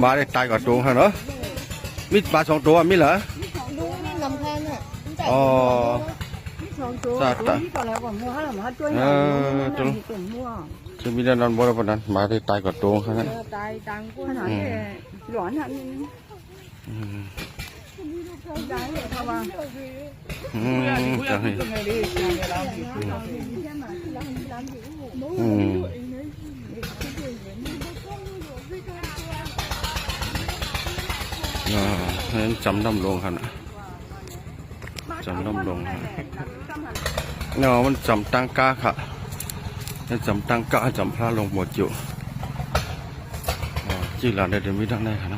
มาได้ตายก่อนตัวฮะเนาะมีปลาสองตัวมีเหรอดูนี่ลำแพนเนี่ยอ๋อสองตัวนี่ตัวแล้วก็มัวให้มาตัวนี้ตัวม่วงจะมีแต่นอนบนบนนั้นมาได้ตายก่อนตัวฮะตายตังกูขนาดนี้หลอนฮะนี่ได้เลยครับว่าจะให้จำน้ำลงครับจำน้ำลงเนาะมันจำตังกาค่ะจำตังกาจำพระลงหมดอยู่จีหลานเดี๋ยวมีด้านในครับเ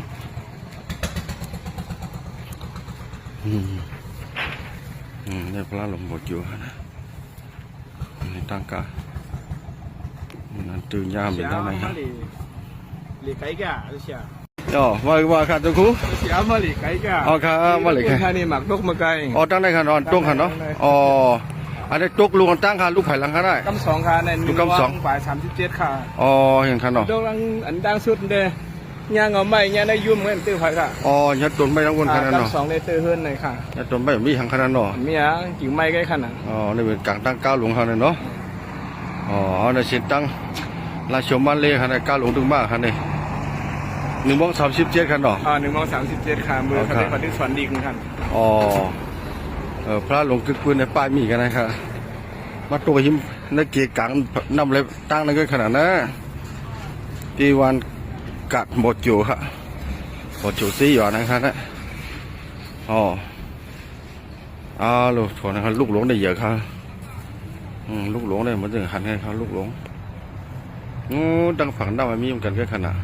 นี่ยพระลงหมดอยู่นะนี่ตังกานั่นตื่นยามอยู่ด้านในครับว่าค่ะตัวครูมาหลีไก่กะอ๋อค่ะมาหลีไก่ท่านี่หมักนกมาไก่อ๋อตั้งได้ค่ะนอนตรงค่ะเนาะอ๋ออันนี้ตกลูกตั้งค่ะลูกไผ่ลังค่ะได้กำสองค่ะในลูกกำสองฝ่าย37ค่ะอ๋อเห็นค่ะเนาะดงอันดังสุดเด้ย่างเอาไม้ย่างได้ยุ่มเหมือนตื้อไผ่ค่ะอ๋อยัดต้นไม้ทั้งบนขนาดเนาะกำสองในตื้อเฮือนเลยค่ะยัดต้นไม้มีทางขนาดเนาะมีอ่ะกิ่งไม้ใกล้ขนาดอ๋อนี่เป็นกลางตั้งก้าวหลงค่ะเนาะอ๋อในเส้นตั้งราชมัลเลค่ะในก้าวหลงถึงมากค่ะนี่1:37ค่ะเนาะ1:37ค่ะมือเขาได้ปฏิสวนดีขึ้นค่ะอ๋อพระหลวงกึกปืนในป้ายมีกันนะครับมาตัวหิมนักเกียร์กังนำเลยตั้งนั่นก็ขนาดนั้นที่วันกัดหมดอยู่ครับหมดอยู่ซีอยู่นะครับนะอ๋อลูกถอนนะครับลูกหลงได้เยอะครับลูกหลงได้เหมือนถึงหันให้เขาลูกหลงดังฝั่งด้านมันมีเหมือนกันก็ขนาด